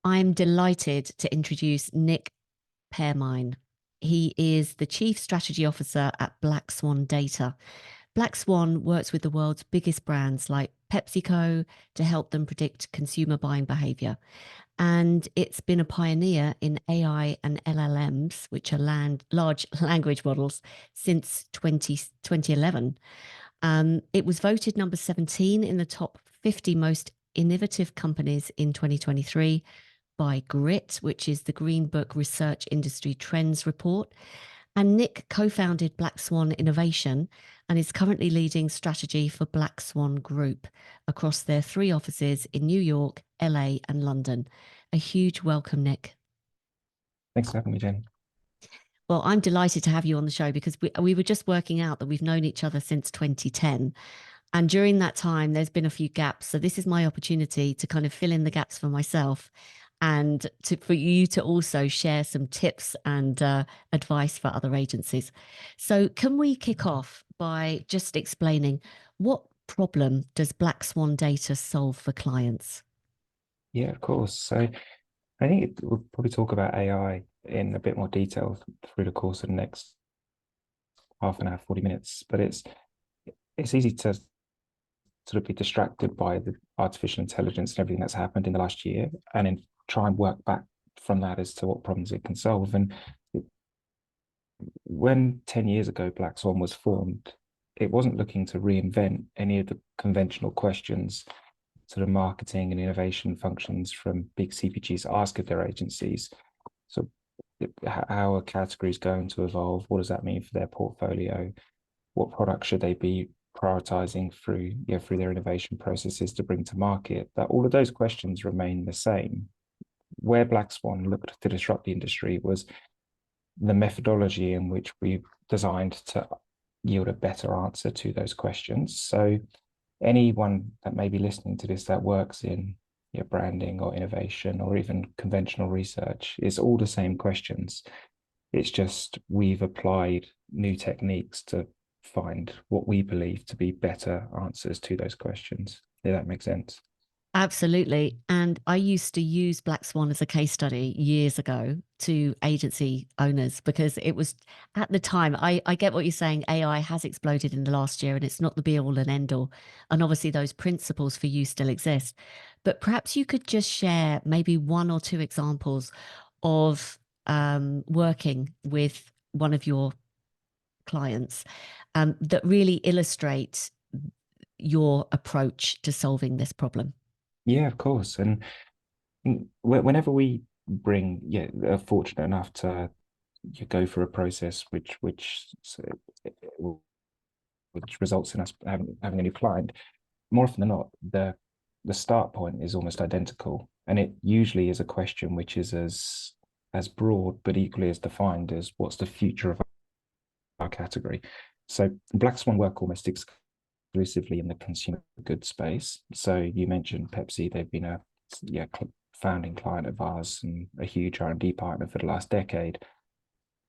I'm delighted to introduce Nik Pearmine. He is the Chief Strategy Officer at Black Swan Data. Black Swan works with the world's biggest brands like PepsiCo to help them predict consumer buying behavior. And it's been a pioneer in AI and LLMs, which are large language models, since 2011. It was voted number 17 in the top 50 most innovative companies in 2023 by Grit, which is the Green Book Research Industry Trends Report. And Nik co-founded Black Swan Innovation and is currently leading strategy for Black Swan Group across their 3 offices in New York, LA, and London. A huge welcome, Nik. Thanks for having me, Jen. Well, I'm delighted to have you on the show because we were just working out that we've known each other since 2010. And during that time, there's been a few gaps. So this is my opportunity to kind of fill in the gaps for myself and for you to also share some tips and advice for other agencies. So can we kick off by just explaining what problem does Black Swan Data solve for clients? Yeah, of course. So I think we'll probably talk about AI in a bit more detail through the course of the next half an hour, 40 minutes. But it's easy to sort of be distracted by the artificial intelligence and everything that's happened in the last year, and then try and work back from that as to what problems it can solve. And when 10 years ago Black Swan was formed, it wasn't looking to reinvent any of the conventional questions sort of marketing and innovation functions from big CPGs ask of their agencies. So how are categories going to evolve? What does that mean for their portfolio? What products should they be prioritizing through their innovation processes to bring to market? That all of those questions remain the same. Where Black Swan looked to disrupt the industry was the methodology in which we designed to yield a better answer to those questions. So anyone that may be listening to this that works in branding or innovation or even conventional research, it's all the same questions. It's just we've applied new techniques to find what we believe to be better answers to those questions. Does that make sense? Absolutely. And I used to use Black Swan as a case study years ago to agency owners because it was at the time, I get what you're saying. AI has exploded in the last year and it's not the be all and end all. And obviously those principles for you still exist. But perhaps you could just share maybe 1 or 2 examples of working with one of your clients that really illustrate your approach to solving this problem. Yeah, of course. And whenever we are fortunate enough to go through a process which results in us having a new client, more often than not, the start point is almost identical, and it usually is a question which is as broad but equally as defined as what's the future of our category. So Black Swan work almost exclusively in the consumer goods space. So you mentioned Pepsi; they've been a founding client of ours and a huge R&D partner for the last decade.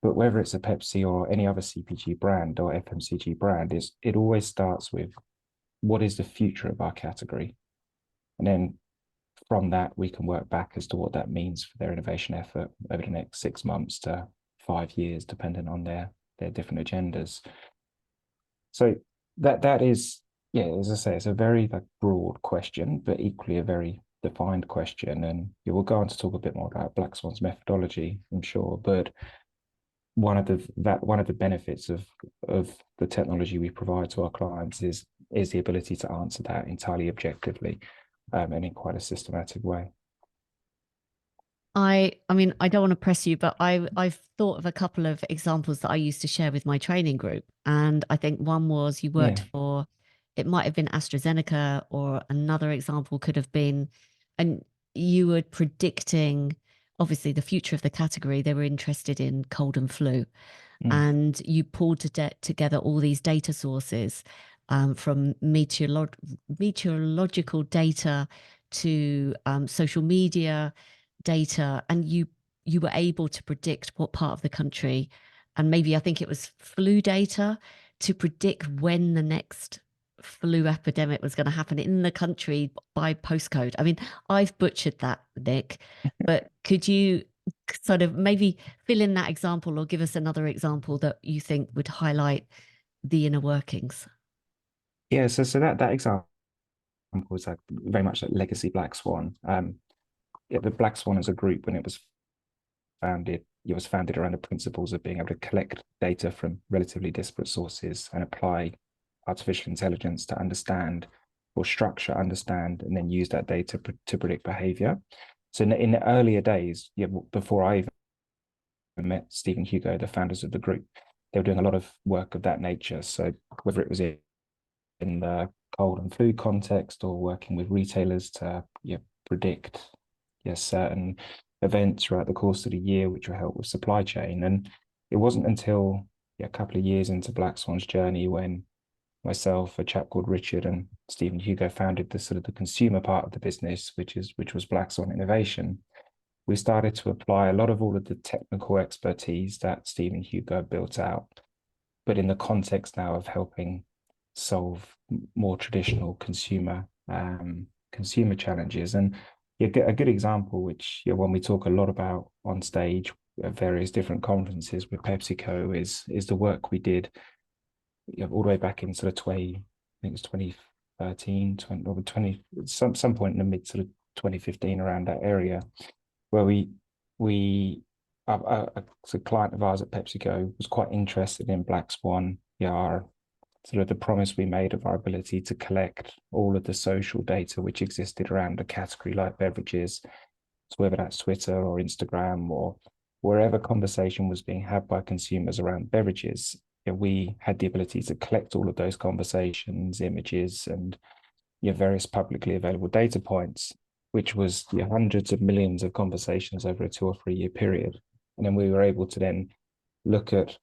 But whether it's a Pepsi or any other CPG brand or FMCG brand, it always starts with what is the future of our category? And then from that, we can work back as to what that means for their innovation effort over the next 6 months to 5 years, depending on their different agendas. So that is, as I say, it's a very broad question, but equally a very defined question. And you will go on to talk a bit more about Black Swan's methodology, I'm sure. But one of the benefits of the technology we provide to our clients is the ability to answer that entirely objectively, and in quite a systematic way. I mean, I don't want to press you, but I've thought of a couple of examples that I used to share with my training group. And I think one was you worked for, it might have been AstraZeneca, or another example could have been, and you were predicting obviously the future of the category. They were interested in cold and flu. And you pulled together all these data sources from meteorological data to social media data, and you were able to predict what part of the country, and maybe I think it was flu data, to predict when the next flu epidemic was going to happen in the country by postcode. I mean, I've butchered that, Nick, but could you sort of maybe fill in that example or give us another example that you think would highlight the inner workings? Yeah, so that example was like very much like legacy Black Swan. Yeah, the Black Swan as a group, when it was founded around the principles of being able to collect data from relatively disparate sources and apply artificial intelligence to understand or structure, understand, and then use that data to predict behavior. So in the earlier days, yeah, before I even met Stephen Hugo, the founders of the group, they were doing a lot of work of that nature. So whether it was in the cold and flu context or working with retailers to predict certain events throughout the course of the year, which will help with supply chain. And it wasn't until a couple of years into Black Swan's journey when myself, a chap called Richard, and Stephen Hugo founded the sort of the consumer part of the business, which was Black Swan Innovation. We started to apply a lot of all of the technical expertise that Stephen Hugo built out, but in the context now of helping solve more traditional consumer challenges. And a good example, which when we talk a lot about on stage at various different conferences with PepsiCo, is the work we did all the way back in sort of 20, I think it's 2013, 20, or 20, some point in the mid sort of 2015, around that area, where we a client of ours at PepsiCo was quite interested in Black Swan. Yeah, our sort of the promise we made of our ability to collect all of the social data which existed around a category like beverages. So whether that's Twitter or Instagram or wherever conversation was being had by consumers around beverages, we had the ability to collect all of those conversations, images, and various publicly available data points, which was hundreds of millions of conversations over a 2 or 3 year period. And then we were able to then look at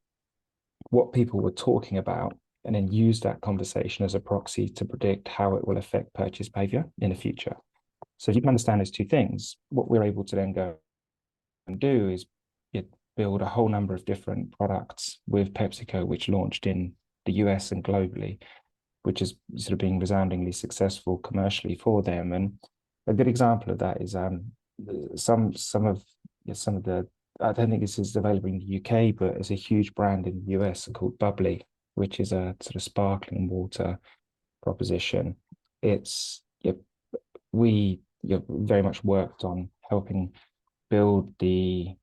what people were talking about and then use that conversation as a proxy to predict how it will affect purchase behavior in the future. So if you can understand those two things, what we're able to then go and do is build a whole number of different products with PepsiCo, which launched in the US and globally, which is sort of being resoundingly successful commercially for them. And a good example of that is some of the, I don't think this is available in the UK, but it's a huge brand in the US called Bubbly, which is a sort of sparkling water proposition. It's we very much worked on helping build the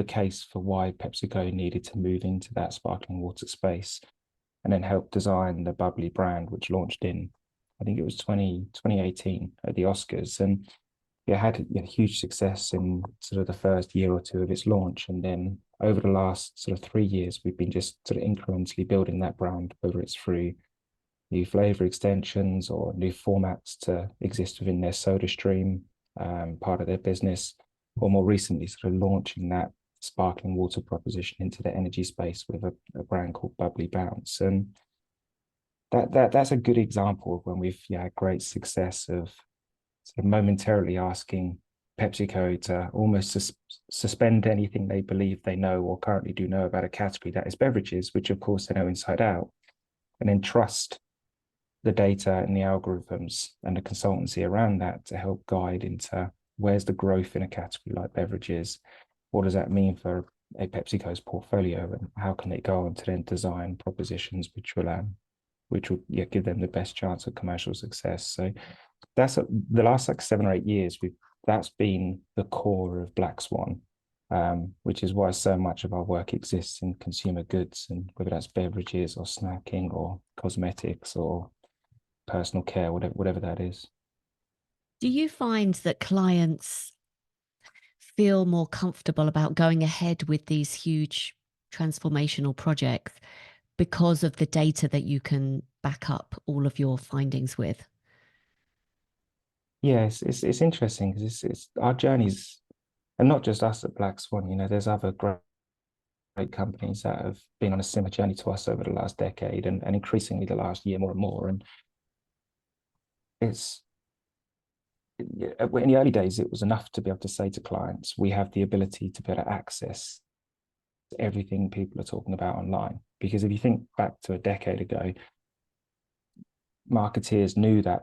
case for why PepsiCo needed to move into that sparkling water space, and then help design the Bubbly brand, which launched in, I think it was 2018 at the Oscars. And it had huge success in sort of the first year or two of its launch. And then over the last sort of 3 years, we've been just sort of incrementally building that brand, whether it's through new flavor extensions or new formats to exist within their soda stream part of their business, or more recently sort of launching that sparkling water proposition into the energy space with a brand called Bubbly Bounce. And that's a good example of when we've had great success of sort of momentarily asking PepsiCo to almost suspend anything they believe they know or currently do know about a category that is beverages, which of course they know inside out, and then trust the data and the algorithms and the consultancy around that to help guide into where's the growth in a category like beverages, what does that mean for a PepsiCo's portfolio, and how can they go on to then design propositions which will give them the best chance of commercial success. So that's the last like 7 or 8 years that's been the core of Black Swan, which is why so much of our work exists in consumer goods, and whether that's beverages or snacking or cosmetics or personal care, whatever that is. Do you find that clients feel more comfortable about going ahead with these huge transformational projects because of the data that you can back up all of your findings with? Yeah, it's interesting because it's our journeys, and not just us at Black Swan. There's other great companies that have been on a similar journey to us over the last decade, and increasingly the last year more and more. And it's in the early days, it was enough to be able to say to clients, we have the ability to be able to access everything people are talking about online. Because if you think back to a decade ago, marketeers knew that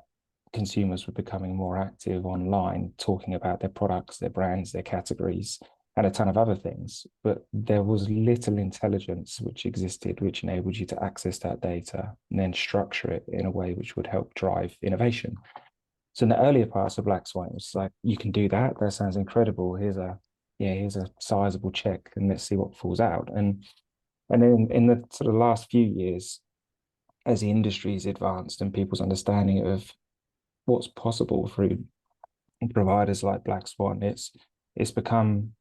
consumers were becoming more active online, talking about their products, their brands, their categories, and a ton of other things. But there was little intelligence which existed, which enabled you to access that data and then structure it in a way which would help drive innovation. So in the earlier parts of Black Swan, it was like, you can do that. That sounds incredible. Here's a sizable check, and let's see what falls out. And then in the sort of last few years, as the industry's advanced and people's understanding of what's possible through providers like Black Swan, it's become,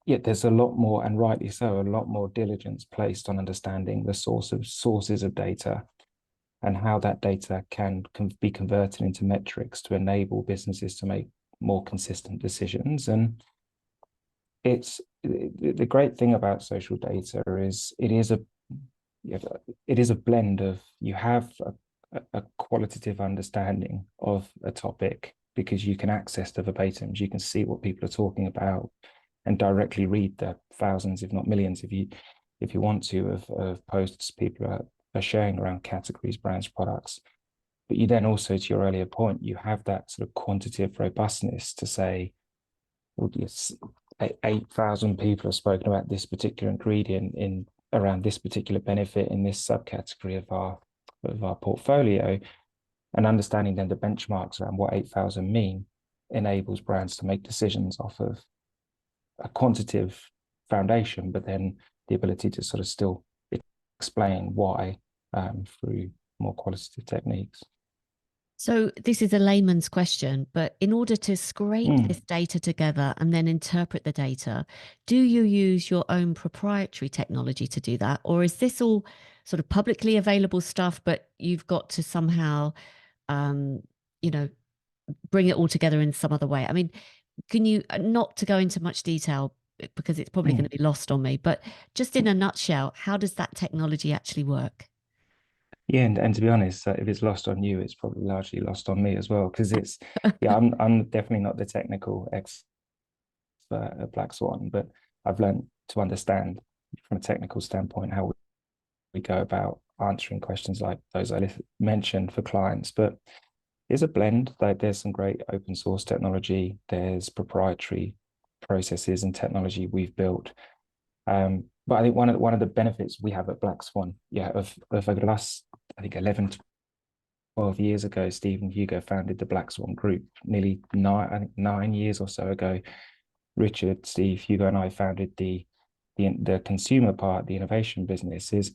yeah, there's a lot more, and rightly so, a lot more diligence placed on understanding the sources of data and how that data can be converted into metrics to enable businesses to make more consistent decisions. And it's the great thing about social data is it is a blend of, you have a qualitative understanding of a topic because you can access the verbatims, you can see what people are talking about and directly read the thousands, if not millions, if you want to, of posts people are sharing around categories, brands, products. But you then also, to your earlier point, you have that sort of quantitative robustness to say, well, yes, 8,000 people have spoken about this particular ingredient in around this particular benefit in this subcategory of our portfolio, and understanding then the benchmarks around what 8,000 mean enables brands to make decisions off of a quantitative foundation, but then the ability to sort of still explain why through more qualitative techniques. So this is a layman's question, but in order to scrape this data together and then interpret the data, do you use your own proprietary technology to do that? Or is this all sort of publicly available stuff, but you've got to somehow, you know, bring it all together in some other way? I mean, can you, not to go into much detail because it's probably going to be lost on me, but just in a nutshell, how does that technology actually work? Yeah, and to be honest, if it's lost on you, it's probably largely lost on me as well, because yeah, I'm definitely not the technical expert at Black Swan, but I've learned to understand from a technical standpoint how we go about answering questions like those I mentioned for clients. But it's a blend. Like, there's some great open source technology, there's proprietary processes and technology we've built. But I think one of the benefits we have at Black Swan, of over the last, I think 11 to 12 years ago, Steve and Hugo founded the Black Swan Group. Nearly 9 years or so ago, Richard, Steve, Hugo, and I founded the consumer part, the innovation business. Is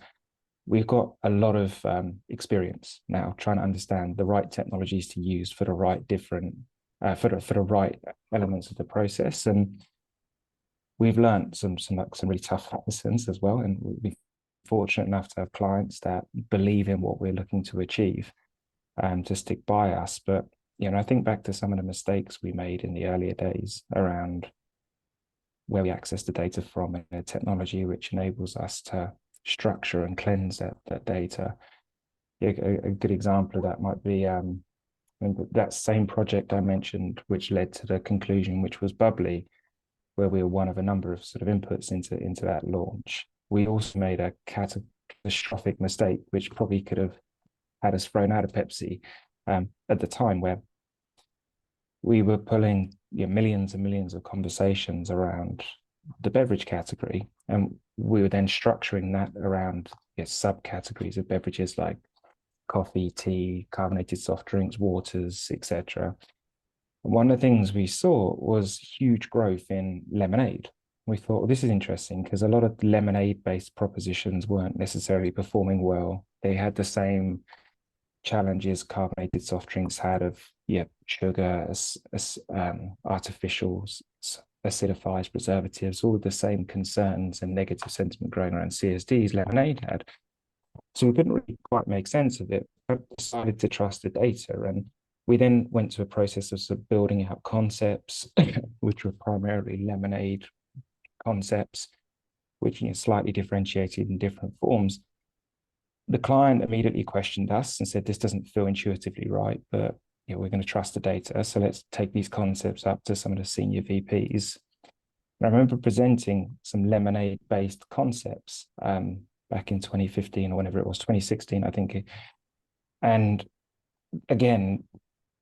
we've got a lot of experience now trying to understand the right technologies to use for the right different for the right elements of the process. And we've learned some really tough lessons as well, and we're fortunate enough to have clients that believe in what we're looking to achieve, to stick by us. But I think back to some of the mistakes we made in the earlier days around where we access the data from, and the technology which enables us to structure and cleanse that data. A good example of that might be that same project I mentioned, which led to the conclusion, which was Bubbly, where we were one of a number of sort of inputs into that launch. We also made a catastrophic mistake, which probably could have had us thrown out of Pepsi at the time, where we were pulling millions and millions of conversations around the beverage category, and we were then structuring that around subcategories of beverages like coffee, tea, carbonated soft drinks, waters, etc. One of the things we saw was huge growth in lemonade. We thought, well, this is interesting, because a lot of lemonade-based propositions weren't necessarily performing well. They had the same challenges carbonated soft drinks had of sugar, artificials, acidifiers, preservatives, all of the same concerns and negative sentiment growing around CSDs lemonade had. So we couldn't really quite make sense of it, but decided to trust the data. And we then went to a process of sort of building out concepts, which were primarily lemonade concepts, which slightly differentiated in different forms. The client immediately questioned us and said, this doesn't feel intuitively right, but we're going to trust the data. So let's take these concepts up to some of the senior VPs. And I remember presenting some lemonade-based concepts back in 2015 or whenever it was, 2016, I think. And again,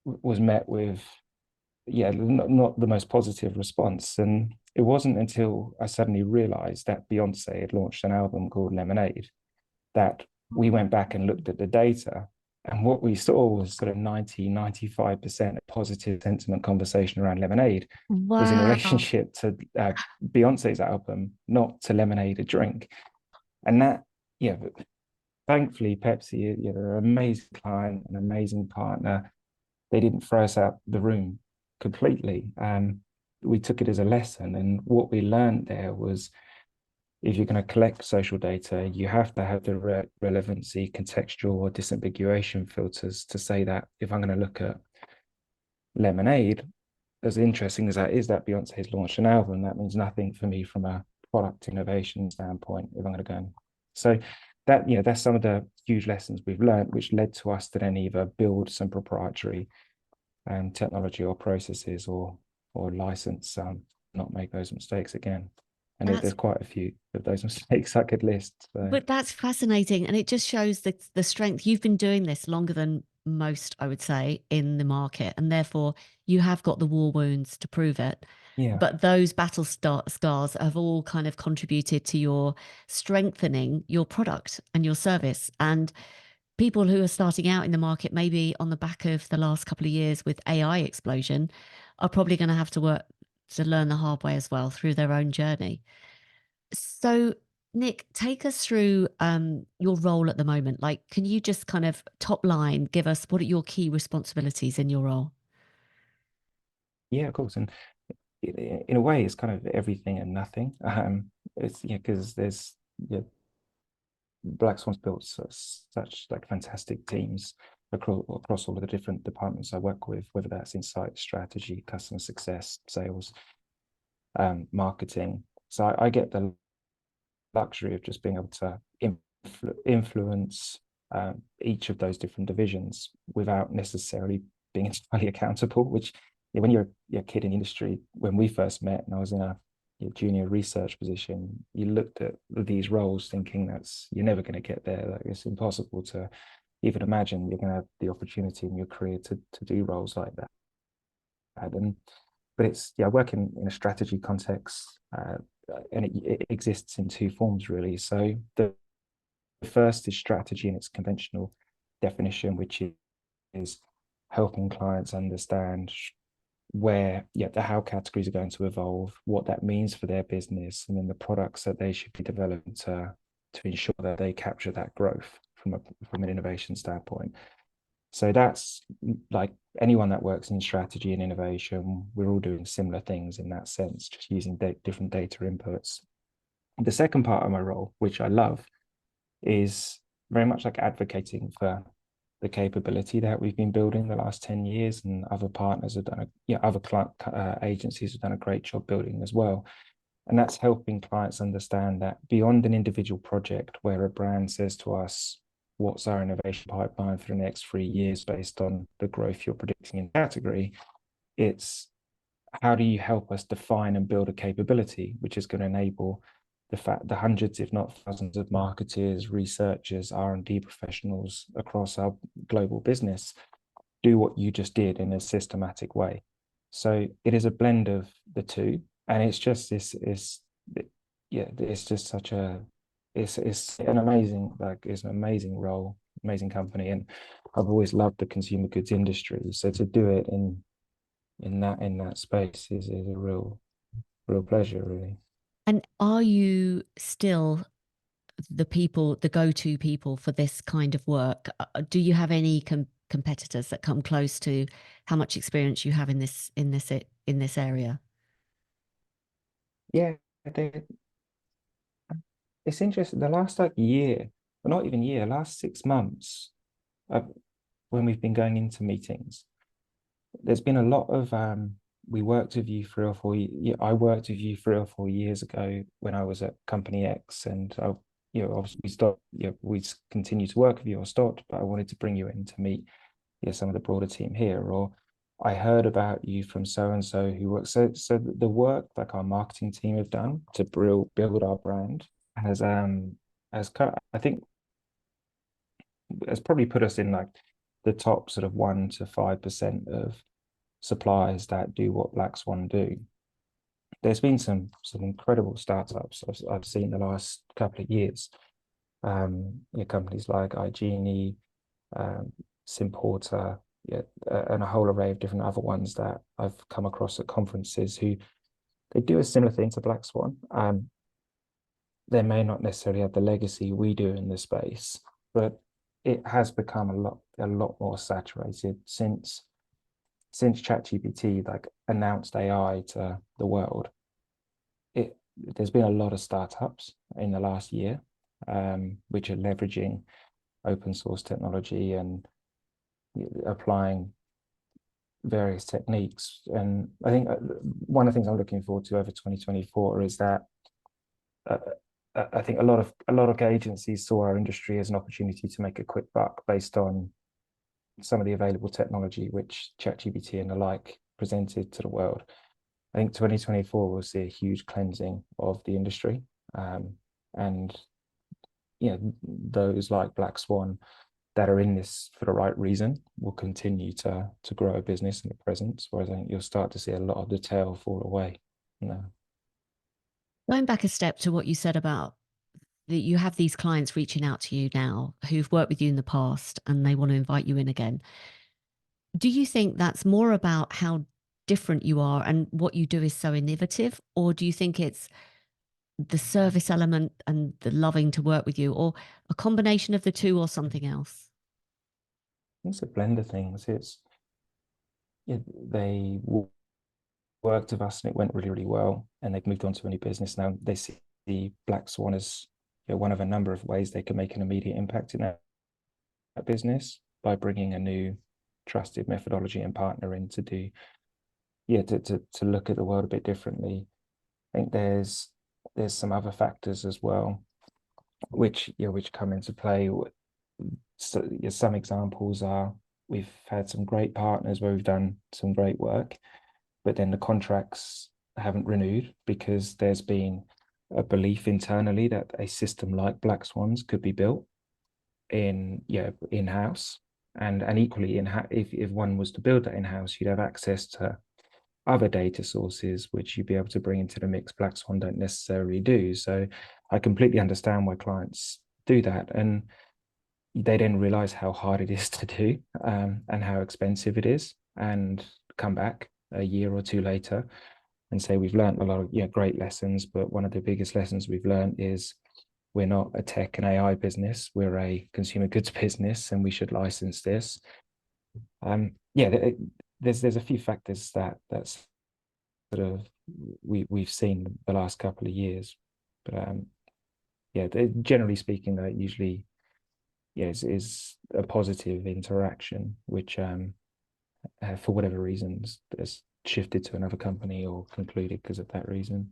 was met with, yeah, not the most positive response. And it wasn't until I suddenly realized that Beyonce had launched an album called Lemonade that we went back and looked at the data. And what we saw was sort of 95% positive sentiment conversation around Lemonade was in Wow. relationship to Beyonce's album, not to Lemonade, a drink. And that, yeah, thankfully, Pepsi, you know, they're an amazing client, an amazing partner. They didn't throw us out the room completely. We took it as a lesson. And what we learned there was if you're going to collect social data, you have to have the relevancy, contextual, or disambiguation filters to say that if I'm going to look at Lemonade, as interesting as that is, that Beyonce's launched an album, that means nothing for me from a product innovation standpoint if I'm going to go and so that, you know, that's some of the huge lessons we've learned, which led to us to then either build some proprietary technology or processes or license, not make those mistakes again. And That's there's quite a few of those mistakes I could list. So But that's fascinating. And it just shows the strength. You've been doing this longer than most, I would say, in the market. And therefore, you have got the war wounds to prove it. yeah, But those scars have all kind of contributed to your strengthening your product and your service. And people who are starting out in the market, maybe on the back of the last couple of years with AI explosion, are probably going to have to work to learn the hard way as well through their own journey. So, Nik, take us through your role at the moment. Like, can you just kind of top line give us what are your key responsibilities in your role? yeah, of course. And in a way, it's kind of everything and nothing. It's, yeah, because there's, yeah, Black Swan's built such like fantastic teams across all of the different departments I work with, whether that's insight, strategy, customer success, sales, marketing. So I get the luxury of just being able to influence each of those different divisions without necessarily being entirely accountable. Which, yeah, when you're a kid in the industry, when we first met, and I was in a junior research position, you looked at these roles thinking that's you're never going to get there. Like it's impossible to even imagine you're going to have the opportunity in your career to do roles like that. And but it's, yeah, working in a strategy context, and it exists in two forms really. So the first is strategy in its conventional definition, which is helping clients understand where, yeah, the how categories are going to evolve, what that means for their business, and then the products that they should be developing to ensure that they capture that growth from an innovation standpoint. So that's like anyone that works in strategy and innovation, we're all doing similar things in that sense, just using different data inputs. The second part of my role, which I love, is very much like advocating for the capability that we've been building the last 10 years, and other partners have done other client agencies have done a great job building as well. And that's helping clients understand that beyond an individual project where a brand says to us, what's our innovation pipeline for the next 3 years based on the growth you're predicting in the category, it's how do you help us define and build a capability which is going to enable the hundreds, if not thousands, of marketers, researchers, R&D professionals across our global business do what you just did in a systematic way. So it is a blend of the two, and it's just yeah, it's just such a it's an amazing, like it's an amazing role, amazing company, and I've always loved the consumer goods industry. So to do it in that space is a real pleasure, really. And are you still the go-to people for this kind of work? Do you have any competitors that come close to how much experience you have in this area? Yeah, it's interesting. The last like year, or not even year, last 6 months, uh, when we've been going into meetings, there's been a lot of we worked with you 3 or 4 years. I worked with you 3 or 4 years ago when I was at company X, and obviously we stopped. We continue to work with you or stopped, but I wanted to bring you in to meet some of the broader team here. Or I heard about you from so and so who works. So the work like our marketing team have done to build our brand has kind of, I think, has probably put us in like the top sort of 1 to 5% of suppliers that do what Black Swan do. There's been some incredible startups I've seen the last couple of years. Companies like iGenie, Simporter, and a whole array of different other ones that I've come across at conferences who they do a similar thing to Black Swan. They may not necessarily have the legacy we do in this space, but it has become a lot more saturated since ChatGPT like announced AI to the world. There's been a lot of startups in the last year, which are leveraging open source technology and applying various techniques. And I think one of the things I'm looking forward to over 2024 is that I think a lot of agencies saw our industry as an opportunity to make a quick buck based on some of the available technology which ChatGPT and the like presented to the world. I think 2024 will see a huge cleansing of the industry, and those like Black Swan that are in this for the right reason will continue to grow a business and a presence. Whereas I think you'll start to see a lot of the tail fall away. Going back a step to what you said about that you have these clients reaching out to you now who've worked with you in the past and they want to invite you in again. Do you think that's more about how different you are and what you do is so innovative? Or do you think it's the service element and the loving to work with you, or a combination of the two, or something else? It's a blend of things. They worked with us and it went really, really well, and they've moved on to a new business now. They see the Black Swan as one of a number of ways they can make an immediate impact in that business by bringing a new trusted methodology and partner in to do to look at the world a bit differently. I think there's some other factors as well which come into play. So some examples are we've had some great partners where we've done some great work, but then the contracts haven't renewed because there's been a belief internally that a system like Black Swans could be built in-house, and equally if one was to build that in-house, you'd have access to other data sources which you'd be able to bring into the mix. Black Swan don't necessarily do. So I completely understand why clients do that, and they didn't realize how hard it is to do, and how expensive it is, and come back a year or two later and say we've learned a lot of great lessons, but one of the biggest lessons we've learned is we're not a tech and AI business, we're a consumer goods business, and we should license this. There's a few factors that's sort of we've seen the last couple of years, but generally speaking, that usually is a positive interaction, which for whatever reasons has shifted to another company or concluded because of that reason.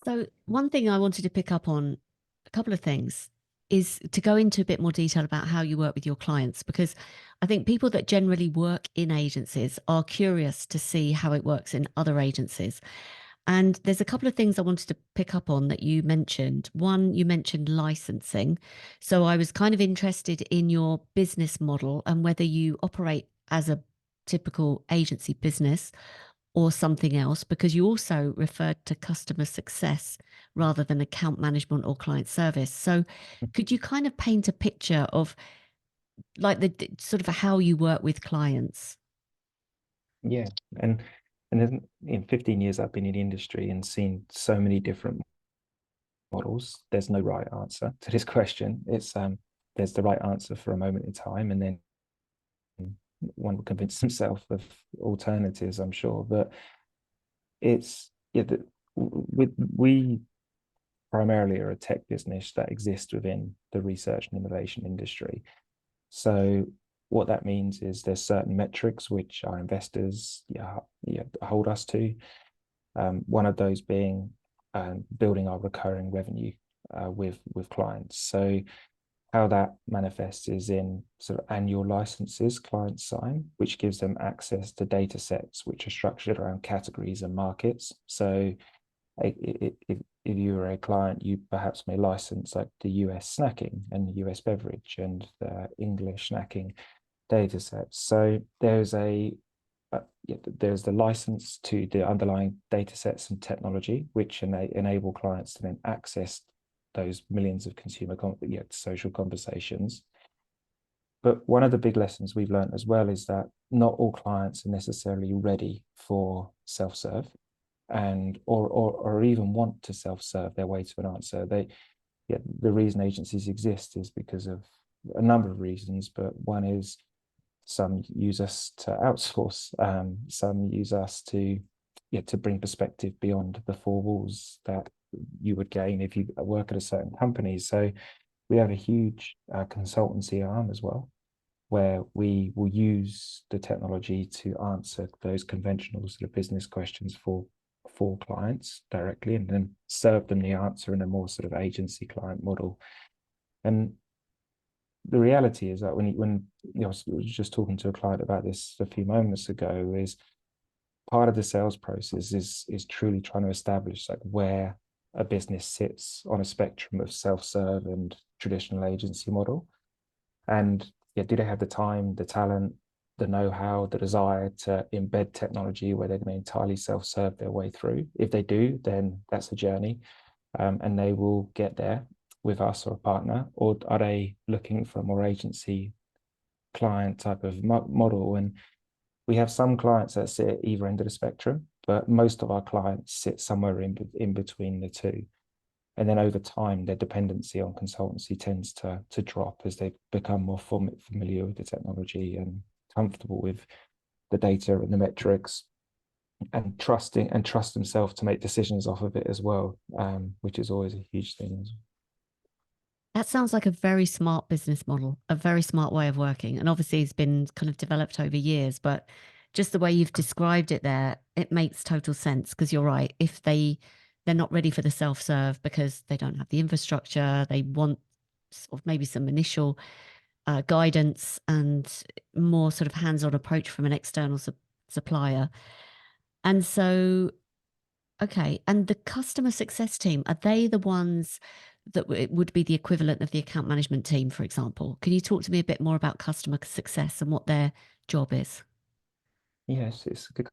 So one thing I wanted to pick up on, a couple of things, is to go into a bit more detail about how you work with your clients, because I think people that generally work in agencies are curious to see how it works in other agencies. And there's a couple of things I wanted to pick up on that you mentioned. One, you mentioned licensing. So I was kind of interested in your business model and whether you operate as a typical agency business or something else, because you also referred to customer success rather than account management or client service. So could you kind of paint a picture of like the sort of how you work with clients? Yeah, and in 15 years I've been in the industry and seen so many different models. There's no right answer to this question. It's there's the right answer for a moment in time, and then one will convince himself of alternatives, I'm sure. But it's we primarily are a tech business that exists within the research and innovation industry. So what that means is there's certain metrics which our investors hold us to. One of those being building our recurring revenue with clients. So how that manifests is in sort of annual licenses clients sign, which gives them access to data sets which are structured around categories and markets. So if you are a client, you perhaps may license like the US snacking and the US beverage and the English snacking. data sets. So there's the license to the underlying data sets and technology, which enable clients to then access those millions of social conversations. But one of the big lessons we've learned as well is that not all clients are necessarily ready for self-serve or even want to self-serve their way to an answer. The reason agencies exist is because of a number of reasons, but one is some use us to outsource, some use us to bring perspective beyond the four walls that you would gain if you work at a certain company. So we have a huge consultancy arm as well, where we will use the technology to answer those conventional sort of business questions for clients directly, and then serve them the answer in a more sort of agency client model. And the reality is that when I was just talking to a client about this a few moments ago, is part of the sales process is truly trying to establish like where a business sits on a spectrum of self-serve and traditional agency model. And do they have the time, the talent, the know-how, the desire to embed technology where they're going to entirely self-serve their way through? If they do, then that's a journey, and they will get there with us or a partner. Or are they looking for a more agency client type of model? And we have some clients that sit at either end of the spectrum, but most of our clients sit somewhere in between the two. And then over time, their dependency on consultancy tends to drop as they become more familiar with the technology and comfortable with the data and the metrics, and trust themselves to make decisions off of it as well, which is always a huge thing. That sounds like a very smart business model, a very smart way of working. And obviously, it's been kind of developed over years, but just the way you've described it there, it makes total sense. Because you're right. If they're not ready for the self-serve because they don't have the infrastructure, they want sort of maybe some initial guidance and more sort of hands-on approach from an external supplier. And so, okay. And the customer success team, are they the ones that it would be the equivalent of the account management team, for example? Can you talk to me a bit more about customer success and what their job is? Yes, it's a good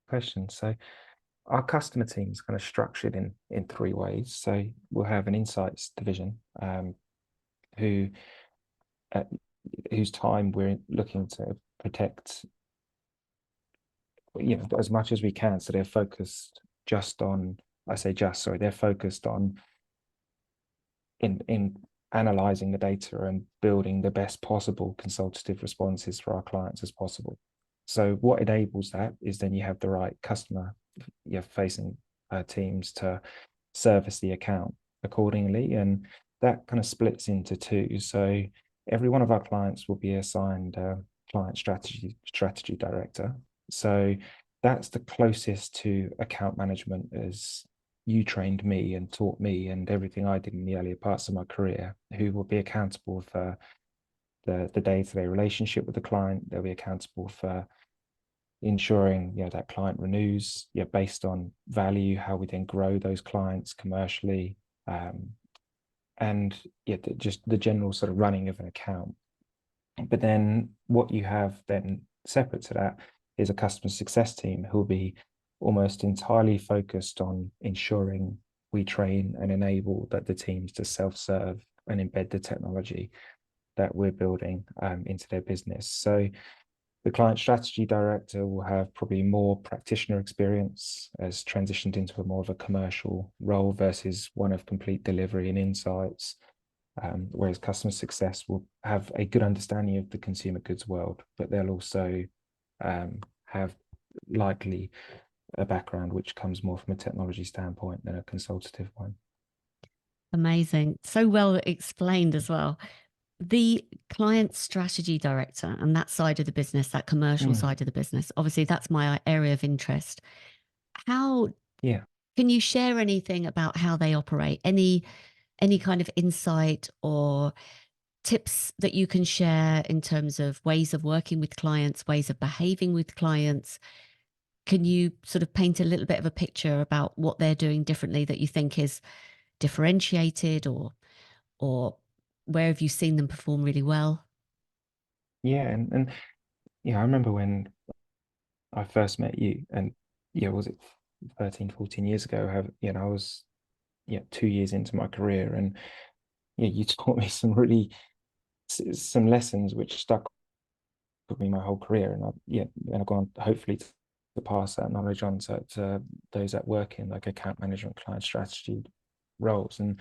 question. So our customer team is kind of structured in three ways. So we'll have an insights division, who whose time we're looking to protect, as much as we can. So they're focused just on, I say just, sorry, they're focused on in analyzing the data and building the best possible consultative responses for our clients as possible. So what enables that is then you have the right customer facing teams to service the account accordingly, and that kind of splits into two. So every one of our clients will be assigned a client strategy director. So that's the closest to account management as you trained me and taught me and everything I did in the earlier parts of my career, who will be accountable for the day-to-day relationship with the client. They'll be accountable for ensuring that client renews based on value, how we then grow those clients commercially, and just the general sort of running of an account. But then what you have then separate to that is a customer success team who will be almost entirely focused on ensuring we train and enable that the teams to self-serve and embed the technology that we're building into their business. So the client strategy director will have probably more practitioner experience, as transitioned into a more of a commercial role versus one of complete delivery and insights. Whereas customer success will have a good understanding of the consumer goods world, but they'll also have likely a background which comes more from a technology standpoint than a consultative one. Amazing. So well explained as well. The client strategy director and that side of the business, that commercial side of the business, obviously that's my area of interest. How Yeah. can you share anything about how they operate? Any kind of insight or tips that you can share in terms of ways of working with clients, ways of behaving with clients? Can you sort of paint a little bit of a picture about what they're doing differently that you think is differentiated, or where have you seen them perform really well? Yeah, and yeah, I remember when I first met you, and yeah, was it 13, 14 years ago? Have I was 2 years into my career, and yeah, you taught me some lessons which stuck with me my whole career, and and I've gone hopefully to pass that knowledge on to those that work in like account management, client strategy roles, and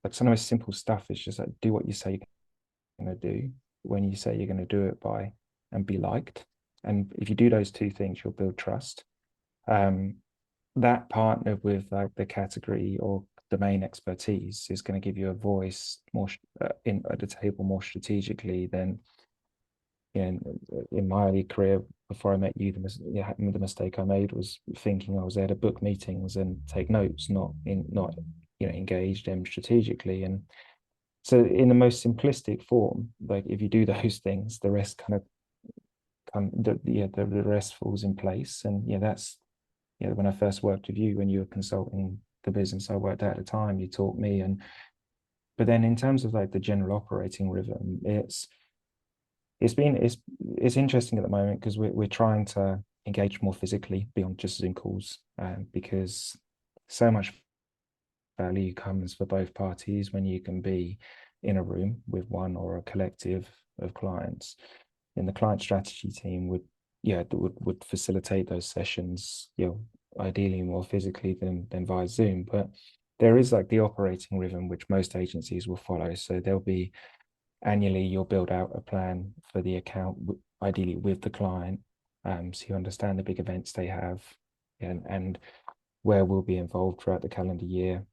like some of the simple stuff is just like do what you say you're going to do when you say you're going to do it by, and be liked. And if you do those two things, you'll build trust. Um, that partnered with like the category or domain expertise is going to give you a voice more in at the table more strategically than in my early career before I met you. The mistake I made was thinking I was there to book meetings and take notes, not engage them strategically. And so in the most simplistic form, like if you do those things, the rest kind of the rest falls in place. And that's when I first worked with you, when you were consulting the business I worked at the time, you taught me. And but then in terms of like the general operating rhythm, it's interesting at the moment because we're trying to engage more physically beyond just Zoom calls, because so much value comes for both parties when you can be in a room with one or a collective of clients. And the client strategy team would facilitate those sessions, ideally more physically than via Zoom. But there is like the operating rhythm which most agencies will follow. So there'll be annually you'll build out a plan for the account, ideally with the client, so you understand the big events they have, and where we'll be involved throughout the calendar year.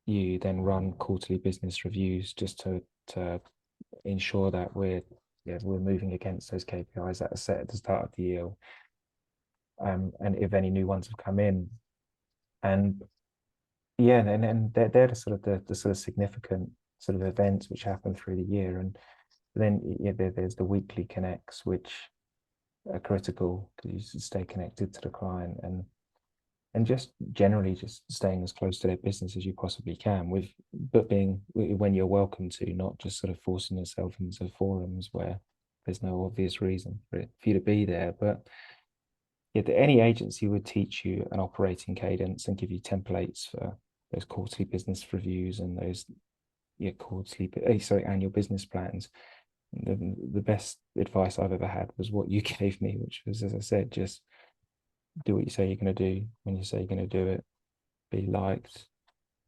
You then run quarterly business reviews just to ensure that we're moving against those KPIs that are set at the start of the year, and if any new ones have come in. And and they're the sort of significant sort of events which happen through the year. And then there's the weekly connects which are critical because you stay connected to the client, and just generally just staying as close to their business as you possibly can, but being when you're welcome to, not just sort of forcing yourself into forums where there's no obvious reason for you to be there. But any agency would teach you an operating cadence and give you templates for those quarterly business reviews and those annual business plans. The best advice I've ever had was what you gave me, which was, as I said, just do what you say you're going to do when you say you're going to do it, be liked.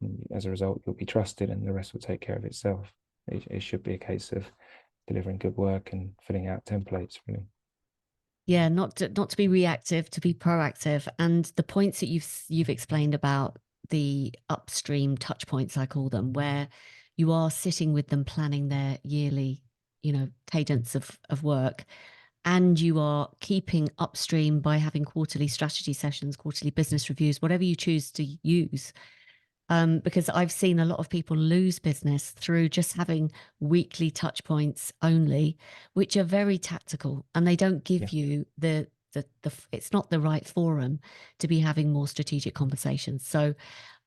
And as a result, you'll be trusted and the rest will take care of itself. It should be a case of delivering good work and filling out templates, really. Yeah, not to be reactive, to be proactive. And the points that you've explained about the upstream touch points, I call them, where you are sitting with them planning their yearly, cadence of work, and you are keeping upstream by having quarterly strategy sessions, quarterly business reviews, whatever you choose to use. Because I've seen a lot of people lose business through just having weekly touch points only, which are very tactical, and they don't give you the it's not the right forum to be having more strategic conversations. So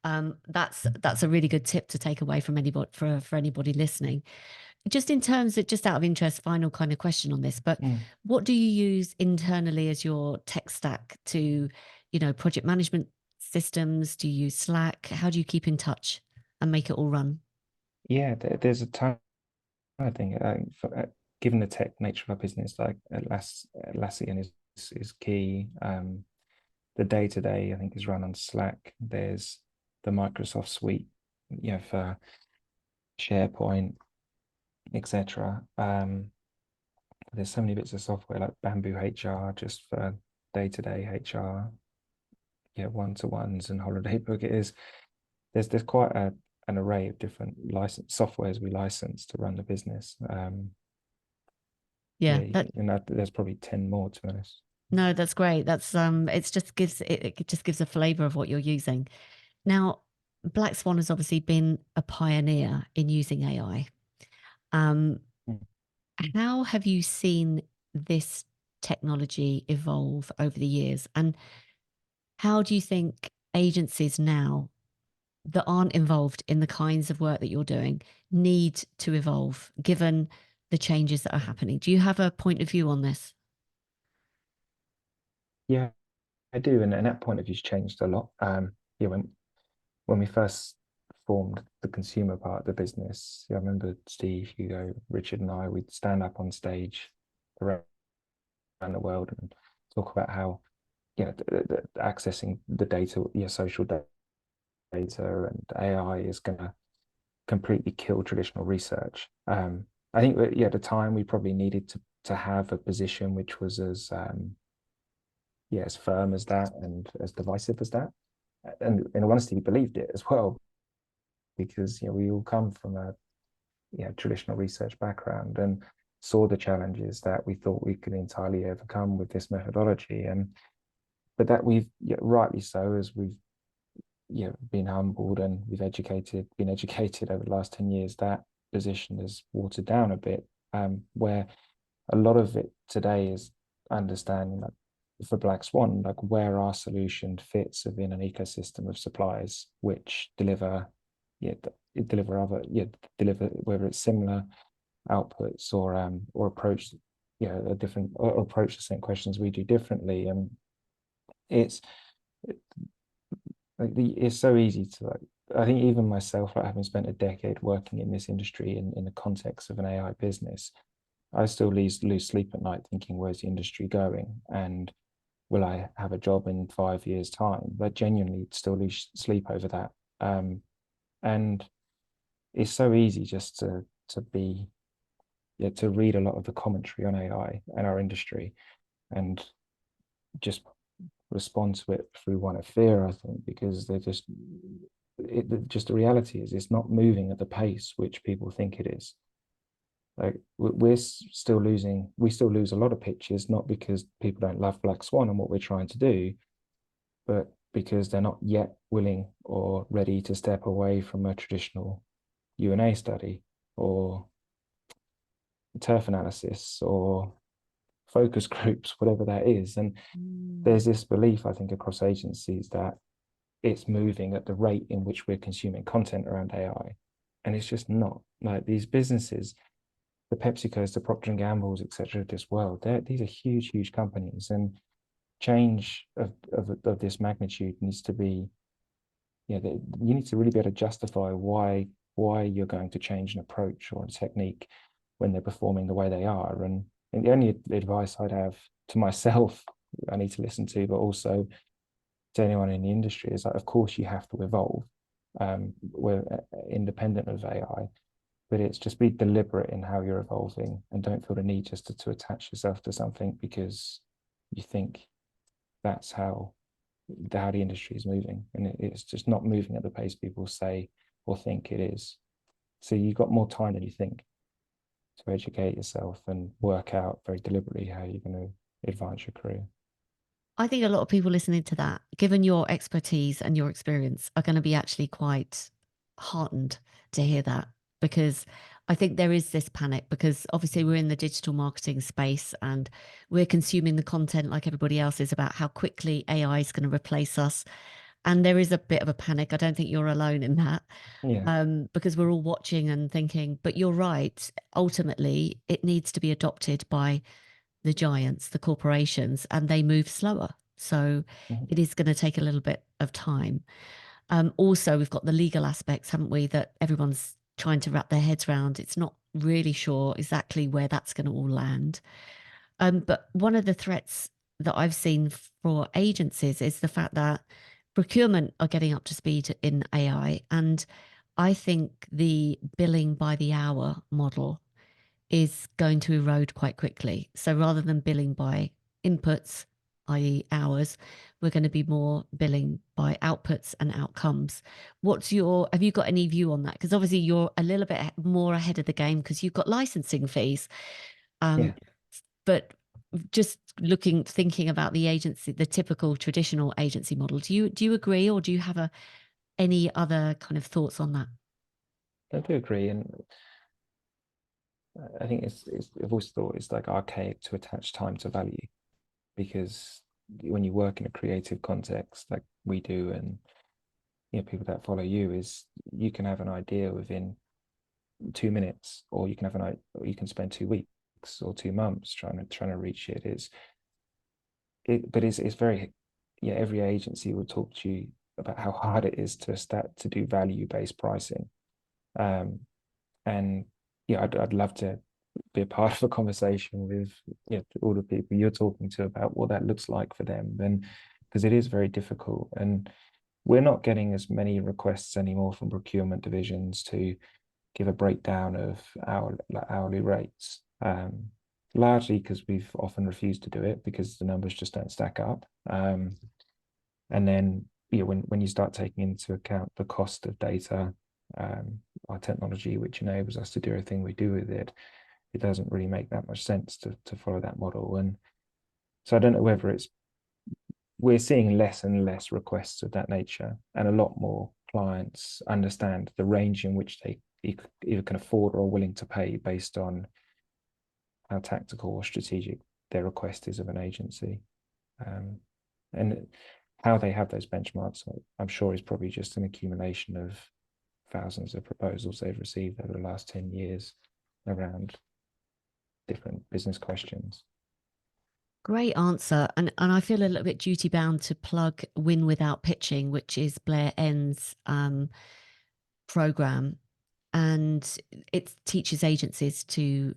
that's a really good tip to take away from anybody for anybody listening. Just in terms of, just out of interest, final kind of question on this, but what do you use internally as your tech stack to, project management systems? Do you use Slack? How do you keep in touch and make it all run? There's a ton, I think, given the tech nature of our business, like Atlassian is key. The day-to-day, I think, is run on Slack. There's the Microsoft suite, for SharePoint, etc. There's so many bits of software like Bamboo HR just for day-to-day HR, one-to-ones and holiday book. There's quite an array of different license softwares we license to run the business. Yeah, and there's probably 10 more, to be honest. no, that's great. That's it just gives a flavor of what you're using. Now, Black Swan has obviously been a pioneer in using AI. Um, Mm. how have you seen this technology evolve over the years? And how do you think agencies now that aren't involved in the kinds of work that you're doing need to evolve, given the changes that are happening? Do you have a point of view on this? Yeah, I do, and that point of view's changed a lot. Yeah, when we first formed the consumer part of the business, yeah, I remember Steve, Hugo, Richard, and I, we'd stand up on stage around the world and talk about how, accessing the data, social data and AI is going to completely kill traditional research. I think that, yeah, at the time we probably needed to have a position which was as firm as that and as divisive as that. And in all honesty, we believed it as well because we all come from a traditional research background and saw the challenges that we thought we could entirely overcome with this methodology. And but that we've rightly so, as we've been humbled and been educated over the last 10 years, that position is watered down a bit, where a lot of it today is understanding, like, for Black Swan, like where our solution fits within an ecosystem of suppliers which deliver, deliver whether it's similar outputs or approach, a different or approach the same questions we do differently. And it's it's so easy to, like, I think even myself, like having spent a decade working in this industry in the context of an AI business, I still lose sleep at night thinking, where's the industry going? And will I have a job in 5 years' time? But genuinely still lose sleep over that. And it's so easy just to be, to read a lot of the commentary on AI and our industry and just respond to it through one of fear, I think, because just the reality is it's not moving at the pace which people think it is. Like we still lose a lot of pitches, not because people don't love Black Swan and what we're trying to do, but because they're not yet willing or ready to step away from a traditional UNA study or turf analysis or focus groups, whatever that is. And there's this belief, I think, across agencies that it's moving at the rate in which we're consuming content around AI. And it's just not. Like, these businesses, the PepsiCos, the Procter and Gambles, etc., of this world, these are huge companies, and change of this magnitude needs to be, you need to really be able to justify why you're going to change an approach or a technique when they're performing the way they are. And the only advice I'd have to myself, I need to listen to, but also to anyone in the industry, is that, of course, you have to evolve. We're independent of AI, but it's just be deliberate in how you're evolving and don't feel the need just to attach yourself to something because you think that's how the industry is moving, and it's just not moving at the pace people say or think it is. So you've got more time than you think to educate yourself and work out very deliberately how you're going to advance your career. I think a lot of people listening to that, given your expertise and your experience, are going to be actually quite heartened to hear that, because I think there is this panic because obviously we're in the digital marketing space and we're consuming the content like everybody else is about how quickly AI is going to replace us. And there is a bit of a panic. I don't think you're alone in that, Yeah. because we're all watching and thinking, but you're right. Ultimately, it needs to be adopted by the giants, the corporations, and they move slower. So Mhm. it is going to take a little bit of time. Also, we've got the legal aspects, haven't we, that everyone's trying to wrap their heads around. It's not really sure exactly where that's going to all land. But one of the threats that I've seen for agencies is the fact that procurement are getting up to speed in AI. And I think the billing by the hour model is going to erode quite quickly. So rather than billing by inputs, i.e., hours, we're going to be more billing by outputs and outcomes. Have you got any view on that? Because obviously you're a little bit more ahead of the game because you've got licensing fees. Yeah. But just thinking about the agency, the typical traditional agency model, do you agree, or do you have any other kind of thoughts on that? I do agree. And I think I've always thought it's like archaic to attach time to value, because when you work in a creative context like we do, and people that follow you, is you can have an idea within 2 minutes, or you can have or you can spend 2 weeks or 2 months trying to reach it. But it's very, yeah, every agency will talk to you about how hard it is to do value-based pricing. And yeah, I'd love to be a part of a conversation with, all the people you're talking to about what that looks like for them. And because it is very difficult, and we're not getting as many requests anymore from procurement divisions to give a breakdown of our hourly rates. Largely because we've often refused to do it because the numbers just don't stack up. And then, when you start taking into account the cost of data, our technology, which enables us to do everything we do with it, it doesn't really make that much sense to follow that model. And so I don't know whether we're seeing less and less requests of that nature, and a lot more clients understand the range in which they either can afford or are willing to pay based on how tactical or strategic their request is of an agency. And how they have those benchmarks, I'm sure, is probably just an accumulation of thousands of proposals they've received over the last 10 years around different business questions. Great answer. And I feel a little bit duty bound to plug Win Without Pitching, which is Blair N's program. And it teaches agencies to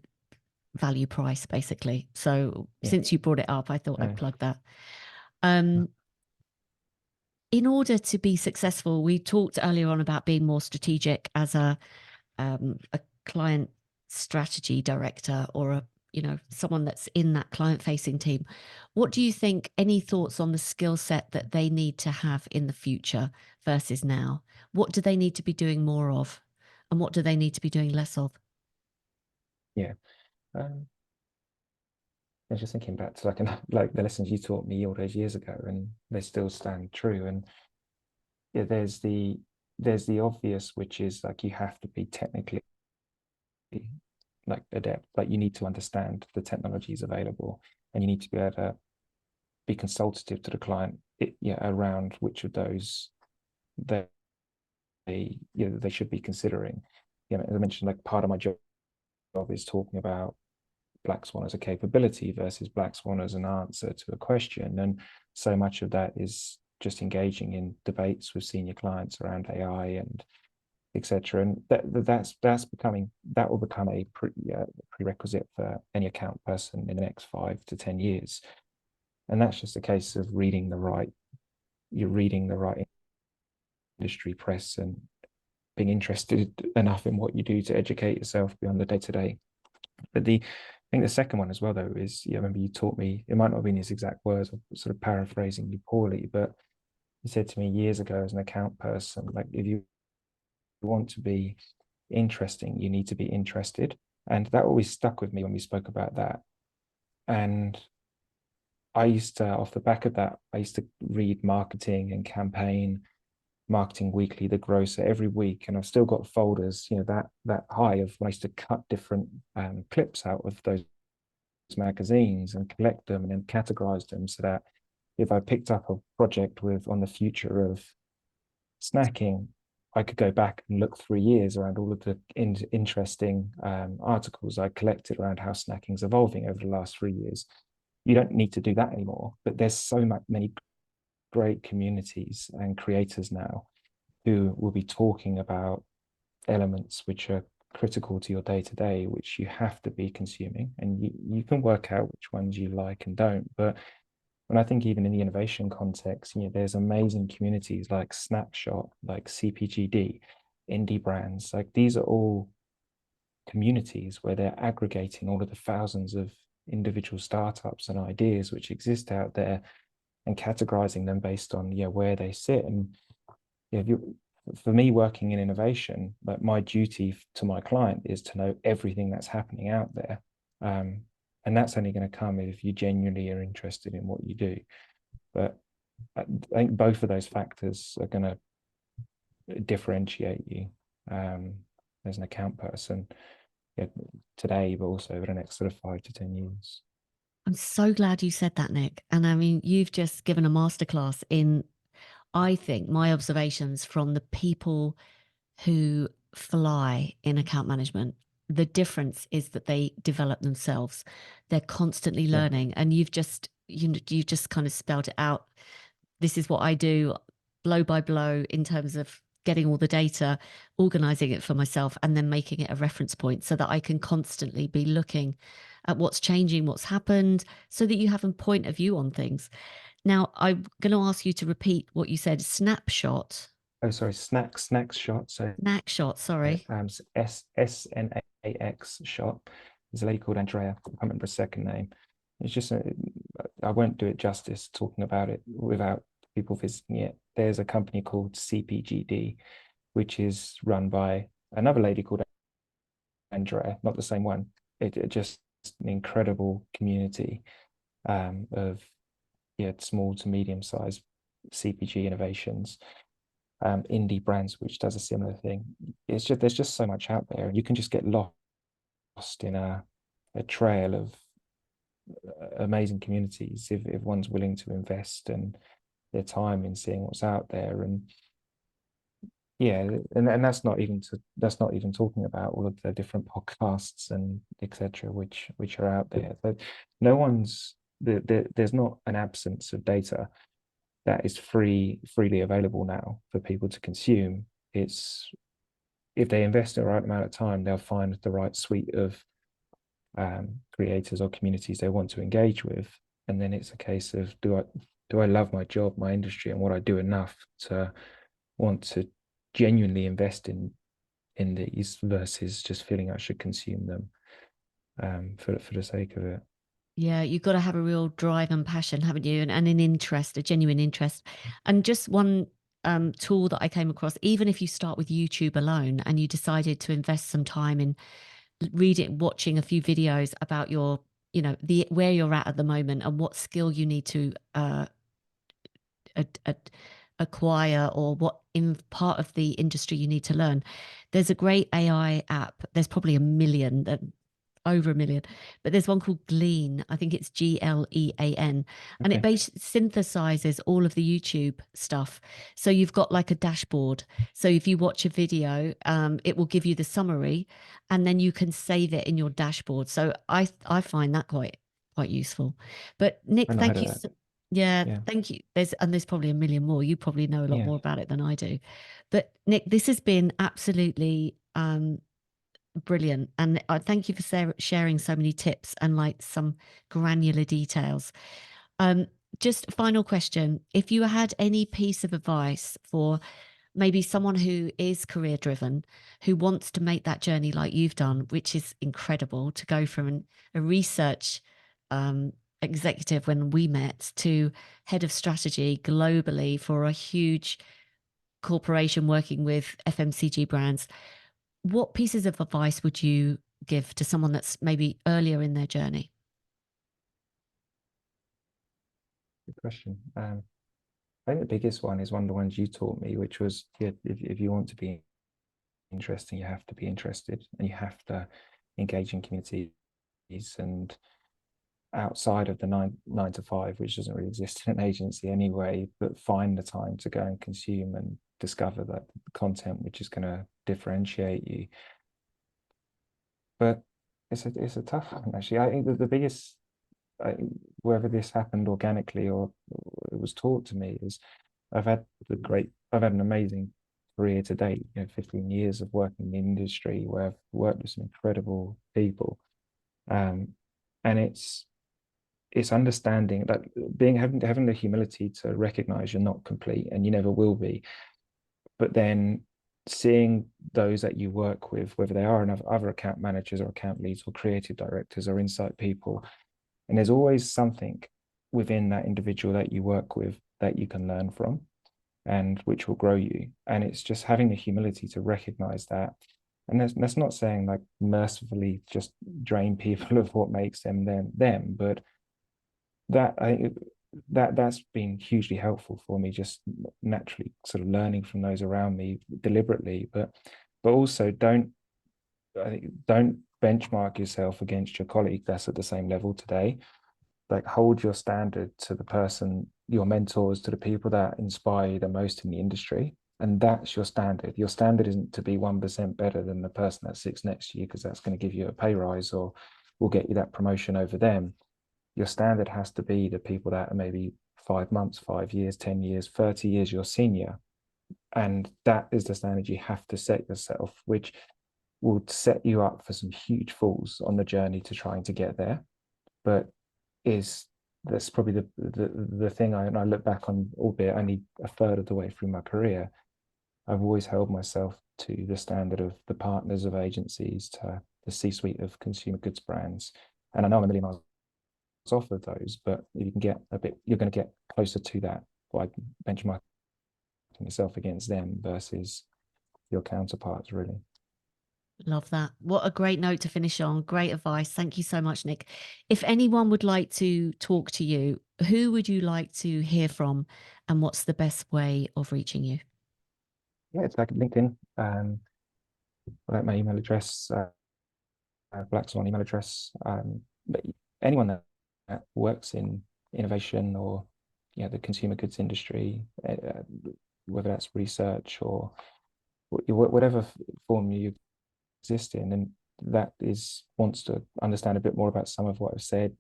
value price, basically. So since you brought it up, I thought I'd plug that. In order to be successful, we talked earlier on about being more strategic as a client strategy director, or someone that's in that client facing team. What do you think, any thoughts on the skill set that they need to have in the future versus now? What do they need to be doing more of, and what do they need to be doing less of? Yeah. I was just thinking back to like the lessons you taught me all those years ago, and they still stand true. And yeah, there's the obvious, which is like you have to be technically like adept, like you need to understand the technologies available, and you need to be able to be consultative to the client, around which of those they they should be considering. As I mentioned, like part of my job is talking about Black Swan as a capability versus Black Swan as an answer to a question, and so much of that is just engaging in debates with senior clients around AI and etc. And that will become a prerequisite for any account person in the next 5 to 10 years. And that's just a case of reading the right industry press and being interested enough in what you do to educate yourself beyond the day-to-day. But I think the second one as well, though, is, I remember you taught me, it might not have been his exact words, I'm sort of paraphrasing you poorly, but you said to me years ago as an account person, like, if you want to be interesting, you need to be interested. And that always stuck with me when we spoke about that. And I used to, off the back of that, I used to read Marketing and Campaign, Marketing Weekly, The Grocer every week, and I've still got folders, that high of when I used to cut different clips out of those magazines and collect them and then categorize them, so that if I picked up a project on the future of snacking, I could go back and look 3 years around all of the interesting articles I collected around how snacking is evolving over the last 3 years. You don't need to do that anymore, but there's so many great communities and creators now who will be talking about elements which are critical to your day-to-day, which you have to be consuming, and you can work out which ones you like and don't. But when I think even in the innovation context, there's amazing communities like Snapshot, like CPGD, indie brands. Like, these are all communities where they're aggregating all of the thousands of individual startups and ideas which exist out there and categorizing them based on where they sit. And for me, working in innovation, like, my duty to my client is to know everything that's happening out there. And that's only going to come if you genuinely are interested in what you do. But I think both of those factors are going to differentiate you as an account person today, but also over the next sort of 5 to 10 years. I'm so glad you said that, Nik. And I mean, you've just given a masterclass in, I think, my observations from the people who fly in account management. The difference is that they develop themselves. They're constantly Yeah. learning, and you've just kind of spelled it out. This is what I do, blow by blow, in terms of getting all the data, organizing it for myself, and then making it a reference point so that I can constantly be looking at what's changing, what's happened, so that you have a point of view on things. Now, I'm going to ask you to repeat what you said. Snapshot. Oh, sorry, snacks shot. So Snapshot, sorry. SNAX shot. There's a lady called Andrea. I can't remember her second name. It's just I won't do it justice talking about it without people visiting it. There's a company called CPGD, which is run by another lady called Andrea, not the same one. It just an incredible community of small to medium sized CPG innovations, indie brands which does a similar thing. It's just there's just so much out there, and you can just get lost in a trail of amazing communities if one's willing to invest and their time in seeing what's out there. And yeah, and that's not even talking about all of the different podcasts and etc. which are out there. But no one's there's not an absence of data that is freely available now for people to consume. It's if they invest the right amount of time, they'll find the right suite of creators or communities they want to engage with, and then it's a case of do I love my job, my industry, and what I do enough to want to genuinely invest in these versus just feeling I should consume them for the sake of it. Yeah, you've got to have a real drive and passion, haven't you? And an interest, a genuine interest. And just one tool that I came across, even if you start with YouTube alone and you decided to invest some time in reading, watching a few videos about your, the where you're at the moment and what skill you need to acquire, or what in part of the industry you need to learn. There's a great AI app. There's probably a million that over a million, but there's one called Glean. I think it's Glean, and it Okay. synthesizes all of the YouTube stuff. So you've got like a dashboard. So if you watch a video, it will give you the summary, and then you can save it in your dashboard. So I find that quite useful. But Nick, I've not heard thank of you. that. Yeah, Yeah. thank you. There's probably a million more. You probably know a lot Yeah. more about it than I do. But Nick, this has been absolutely brilliant. And I thank you for sharing so many tips and like some granular details. Um, just final question. If you had any piece of advice for maybe someone who is career driven, who wants to make that journey like you've done, which is incredible, to go from a research executive when we met to head of strategy globally for a huge corporation working with FMCG brands, what pieces of advice would you give to someone that's maybe earlier in their journey? Good question. I think the biggest one is one of the ones you taught me, which was if you want to be interesting, you have to be interested, and you have to engage in communities and outside of the nine to five, which doesn't really exist in an agency anyway, but find the time to go and consume and discover that content which is going to differentiate you. But it's a tough one, actually. I think that the biggest, whether this happened organically or it was taught to me, is I've had an amazing career to date. 15 years of working in the industry where I've worked with some incredible people, and it's understanding that having the humility to recognize you're not complete and you never will be, but then seeing those that you work with, whether they are other account managers or account leads or creative directors or insight people, and there's always something within that individual that you work with that you can learn from and which will grow you. And it's just having the humility to recognize that. And that's not saying like mercifully just drain people of what makes them, but that I that's been hugely helpful for me, just naturally sort of learning from those around me deliberately, but also don't benchmark yourself against your colleague that's at the same level today. Like hold your standard to the person, your mentors, to the people that inspire you the most in the industry, And that's your standard. Your standard isn't to be 1% better than the person that sits next to you, because that's going to give you a pay rise or will get you that promotion over them. Your standard has to be the people that are maybe 5 months, 5 years, 10 years, 30 years your senior. And that is the standard you have to set yourself, which will set you up for some huge falls on the journey to trying to get there. But is that's probably the thing I look back on, albeit only a third of the way through my career. I've always held myself to the standard of the partners of agencies, to the C-suite of consumer goods brands. And I know I'm a million miles off of those, but if you can get a bit, you're going to get closer to that by benchmarking yourself against them versus your counterparts, really. Love that. What a great note to finish on. Great advice. Thank you so much, Nik. If anyone would like to talk to you, who would you like to hear from, and what's the best way of reaching you? Yeah, it's like LinkedIn. Like my email address, Black Swan email address. But anyone that works in innovation or the consumer goods industry, whether that's research or whatever form you exist in, and that is wants to understand a bit more about some of what I've said,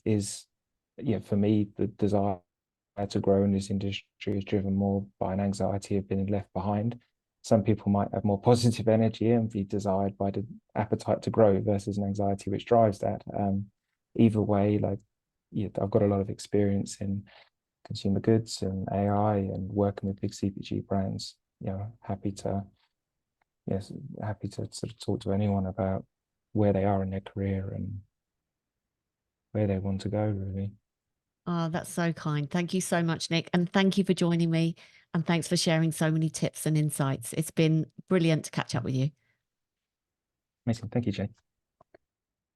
is for me, the desire to grow in this industry is driven more by an anxiety of being left behind. Some people might have more positive energy and be desired by the appetite to grow versus an anxiety which drives that. Either way, like I've got a lot of experience in consumer goods and AI and working with big CPG brands. Happy to sort of talk to anyone about where they are in their career and where they want to go, really. Oh, that's so kind. Thank you so much, Nik. And thank you for joining me. And thanks for sharing so many tips and insights. It's been brilliant to catch up with you. Amazing. Thank you, Jane.